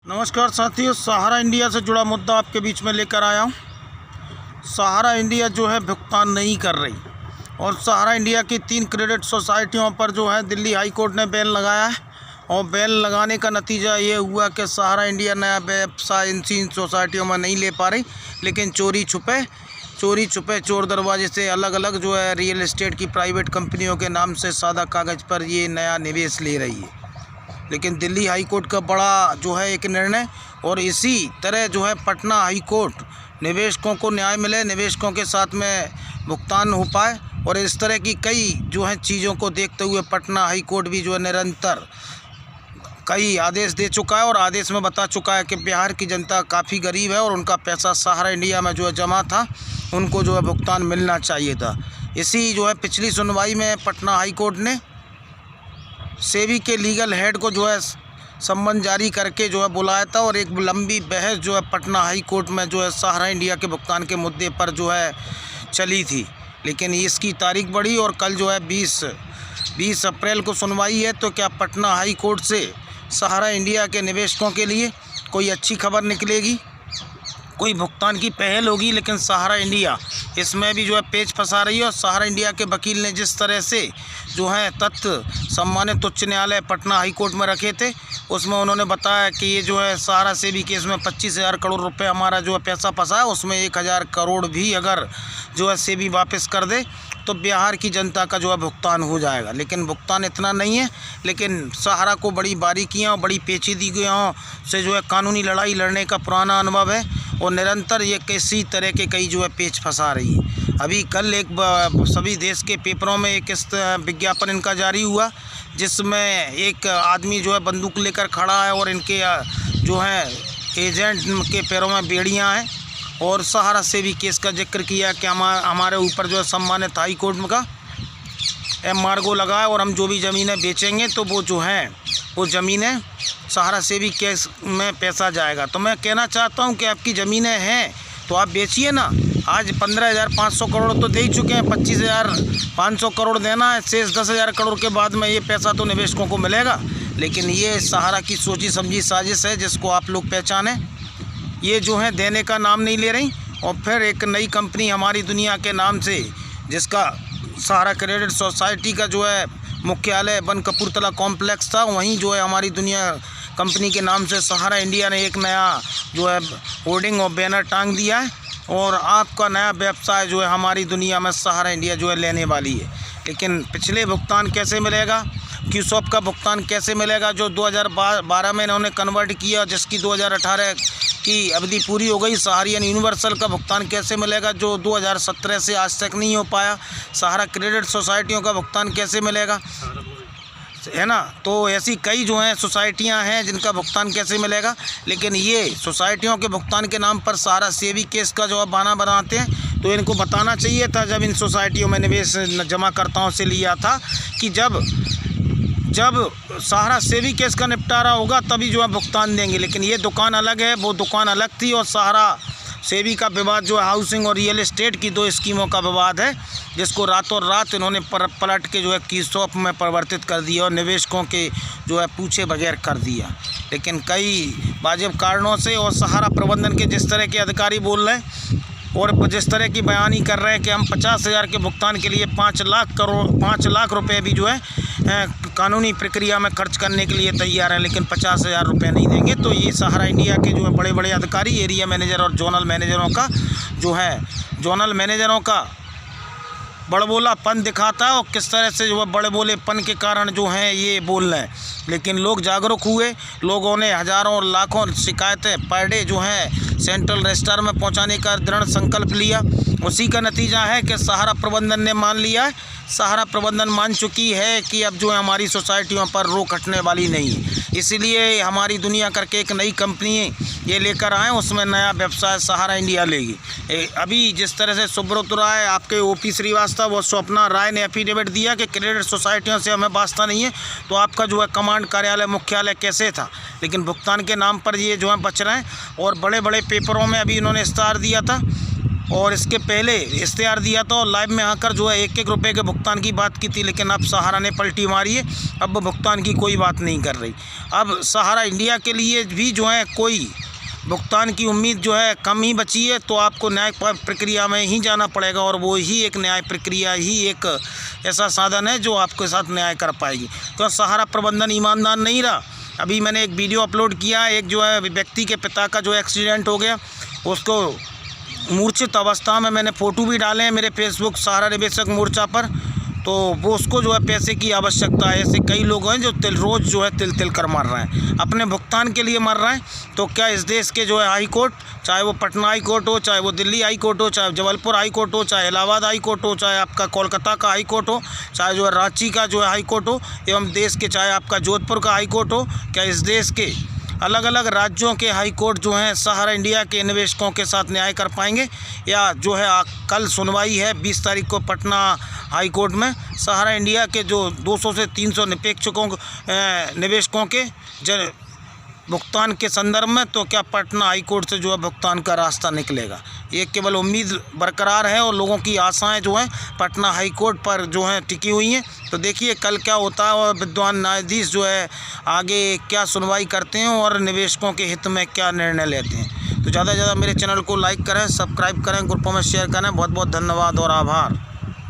नमस्कार साथियों, सहारा इंडिया से जुड़ा मुद्दा आपके बीच में लेकर आया हूँ। सहारा इंडिया जो है भुगतान नहीं कर रही और सहारा इंडिया की 3 क्रेडिट सोसाइटियों पर जो है दिल्ली हाई कोर्ट ने बैन लगाया है। और बैन लगाने का नतीजा ये हुआ कि सहारा इंडिया नया व्यवसाय इन सोसाइटियों में नहीं ले पा रही, लेकिन चोरी छुपे चोर दरवाजे से अलग अलग जो है रियल एस्टेट की प्राइवेट कंपनियों के नाम से सादा कागज़ पर ये नया निवेश ले रही है। लेकिन दिल्ली हाई कोर्ट का बड़ा जो है एक निर्णय, और इसी तरह जो है पटना हाई कोर्ट निवेशकों को न्याय मिले, निवेशकों के साथ में भुगतान हो पाए, और इस तरह की कई जो है चीज़ों को देखते हुए पटना हाई कोर्ट भी जो है निरंतर कई आदेश दे चुका है और आदेश में बता चुका है कि बिहार की जनता काफ़ी गरीब है और उनका पैसा सहारा इंडिया में जो है जमा था, उनको जो है भुगतान मिलना चाहिए था। इसी जो है पिछली सुनवाई में पटना हाई कोर्ट ने सेबी के लीगल हेड को जो है सम्मन जारी करके जो है बुलाया था, और एक लंबी बहस जो है पटना हाई कोर्ट में जो है सहारा इंडिया के भुगतान के मुद्दे पर जो है चली थी। लेकिन इसकी तारीख बढ़ी और कल जो है 20 अप्रैल को सुनवाई है। तो क्या पटना हाई कोर्ट से सहारा इंडिया के निवेशकों के लिए कोई अच्छी खबर निकलेगी, कोई भुगतान की पहल होगी? लेकिन सहारा इंडिया इसमें भी जो है पेच फंसा रही है। और सहारा इंडिया के वकील ने जिस तरह से जो है तथ्य सम्मानित उच्च न्यायालय पटना हाई कोर्ट में रखे थे, उसमें उन्होंने बताया कि ये जो है सहारा सेबी केस में 25,000 करोड़ रुपए हमारा जो है पैसा फंसा है, उसमें 1,000 करोड़ भी अगर जो है सेबी वापस कर दे तो बिहार की जनता का जो है भुगतान हो जाएगा। लेकिन भुगतान इतना नहीं है, लेकिन सहारा को बड़ी बारीकियाँ और बड़ी पेचीदगियों से जो है कानूनी लड़ाई लड़ने का पुराना अनुभव है, और निरंतर ये किसी तरह के कई जो है पेच फंसा रही है। अभी कल एक सभी देश के पेपरों में एक विज्ञापन इनका जारी हुआ, जिसमें एक आदमी जो है बंदूक लेकर खड़ा है और इनके जो है एजेंट के पैरों में बेड़ियां हैं, और सहारा से भी केस का जिक्र किया कि हमारे ऊपर जो है सम्मानित हाई कोर्ट का एम्बार्गो लगा है, और हम जो भी ज़मीनें बेचेंगे तो वो जो हैं वो ज़मीनें सहारा से भी केस में पैसा जाएगा। तो मैं कहना चाहता हूं कि आपकी ज़मीनें हैं तो आप बेचिए ना। आज 15,500 करोड़ तो दे ही चुके हैं, 25,500 करोड़ देना है, शेष 10,000 करोड़ के बाद में ये पैसा तो निवेशकों को मिलेगा। लेकिन ये सहारा की सोची समझी साजिश है, जिसको आप लोग पहचानें। ये जो है देने का नाम नहीं ले रही, और फिर एक नई कंपनी हमारी दुनिया के नाम से, जिसका सहारा क्रेडिट सोसाइटी का जो है मुख्यालय बन कपूरथला कॉम्प्लेक्स था, वहीं जो है हमारी दुनिया कंपनी के नाम से सहारा इंडिया ने एक नया जो है होर्डिंग और बैनर टांग दिया है, और आपका नया व्यवसाय जो है हमारी दुनिया में सहारा इंडिया जो है लेने वाली है। लेकिन पिछले भुगतान कैसे मिलेगा, क्यूसॉप का भुगतान कैसे मिलेगा जो 2012 में इन्होंने कन्वर्ट किया, जिसकी 2018 की अवधि पूरी हो गई? सहारियन यूनिवर्सल का भुगतान कैसे मिलेगा जो 2017 से आज तक नहीं हो पाया? सहारा क्रेडिट सोसाइटियों का भुगतान कैसे मिलेगा, है ना? तो ऐसी कई जो हैं सोसाइटियां हैं जिनका भुगतान कैसे मिलेगा। लेकिन ये सोसाइटियों के भुगतान के नाम पर सहारा सेबी केस का जो बहाना बनाते हैं, तो इनको बताना चाहिए था जब इन सोसाइटियों में निवेश जमाकर्ताओं से लिया था कि जब सहारा सेबी केस का निपटारा होगा तभी जो है भुगतान देंगे। लेकिन ये दुकान अलग है, वो दुकान अलग थी, और सहारा सेबी का विवाद जो है हाउसिंग और रियल एस्टेट की 2 स्कीमों का विवाद है, जिसको रातों रात इन्होंने पलट के जो है क्यूसॉप में परिवर्तित कर दिया और निवेशकों के जो है पूछे बगैर कर दिया। लेकिन कई वाजिब कारणों से, और सहारा प्रबंधन के जिस तरह के अधिकारी बोल रहे हैं और जिस तरह की बयानी कर रहे हैं कि हम 50,000 के भुगतान के लिए 5 लाख रुपए भी जो है कानूनी प्रक्रिया में खर्च करने के लिए तैयार हैं, लेकिन 50,000 रुपये नहीं देंगे। तो ये सहारा इंडिया के जो है बड़े बड़े अधिकारी, एरिया मैनेजर और जोनल मैनेजरों का बड़बोलापन दिखाता है, और किस तरह से जो है बड़बोलेपन के कारण जो हैं ये बोल रहे हैं। लेकिन लोग जागरूक हुए, लोगों ने हज़ारों और लाखों शिकायतें पर डे जो है सेंट्रल रजिस्ट्रार में पहुंचाने का दृढ़ संकल्प लिया। उसी का नतीजा है कि सहारा प्रबंधन ने मान लिया है, सहारा प्रबंधन मान चुकी है कि अब जो है हमारी सोसाइटियों पर रोक हटने वाली नहीं है। इसीलिए हमारी दुनिया करके एक नई कंपनी ये लेकर आए, उसमें नया व्यवसाय सहारा इंडिया लेगी। अभी जिस तरह से सुब्रत राय, आपके ओपी श्रीवास्तव और स्वप्ना राय ने एफिडेविट दिया कि क्रेडिट सोसाइटियों से हमें वास्ता नहीं है, तो आपका जो है कमांड कार्यालय मुख्यालय कैसे था? लेकिन भुगतान के नाम पर ये जो है बच रहे हैं। और बड़े बड़े पेपरों में अभी इन्होंने इस्तार दिया था और इसके पहले इश्तेहार दिया था और लाइव में आकर जो है 1-1 रुपये के भुगतान की बात की थी, लेकिन अब सहारा ने पलटी मारी है। अब वो भुगतान की कोई बात नहीं कर रही। अब सहारा इंडिया के लिए भी जो है कोई भुगतान की उम्मीद जो है कम ही बची है, तो आपको न्यायिक प्रक्रिया में ही जाना पड़ेगा और वो ही एक न्याय प्रक्रिया ही एक ऐसा साधन है जो आपके साथ न्याय कर पाएगी। तो सहारा प्रबंधन ईमानदार नहीं रहा। अभी मैंने एक वीडियो अपलोड किया, एक जो है व्यक्ति के पिता का जो एक्सीडेंट हो गया, उसको मूर्छित अवस्था में मैंने फ़ोटो भी डाले हैं मेरे फेसबुक सहारा निवेशक मोर्चा पर। तो वो उसको जो है पैसे की आवश्यकता है। ऐसे कई लोग हैं जो रोज़ जो है तिल कर मर रहे हैं, अपने भुगतान के लिए मर रहे हैं। तो क्या इस देश के जो है हाई कोर्ट, चाहे वो पटना हाई कोर्ट हो, चाहे वो दिल्ली हाई कोर्ट हो, चाहे जबलपुर हाई कोर्ट हो, चाहे इलाहाबाद हाई कोर्ट हो, चाहे आपका कोलकाता का हाई कोर्ट हो, चाहे जो है रांची का जो है हाई कोर्ट हो, एवं देश के चाहे आपका जोधपुर का हाई कोर्ट हो, क्या इस देश के अलग अलग राज्यों के हाई कोर्ट जो हैं सहारा इंडिया के निवेशकों के साथ न्याय कर पाएंगे? या जो है कल सुनवाई है 20 तारीख को पटना हाई कोर्ट में सहारा इंडिया के जो 200 से 300 निवेशकों के भुगतान के संदर्भ में, तो क्या पटना हाई कोर्ट से जो है भुगतान का रास्ता निकलेगा? ये केवल उम्मीद बरकरार है और लोगों की आशाएं जो हैं पटना हाई कोर्ट पर जो हैं टिकी हुई हैं। तो देखिए कल क्या होता है और विद्वान न्यायाधीश जो है आगे क्या सुनवाई करते हैं और निवेशकों के हित में क्या निर्णय लेते हैं। तो ज़्यादा से ज़्यादा मेरे चैनल को लाइक करें, सब्सक्राइब करें, ग्रुपों में शेयर करें। बहुत बहुत धन्यवाद और आभार।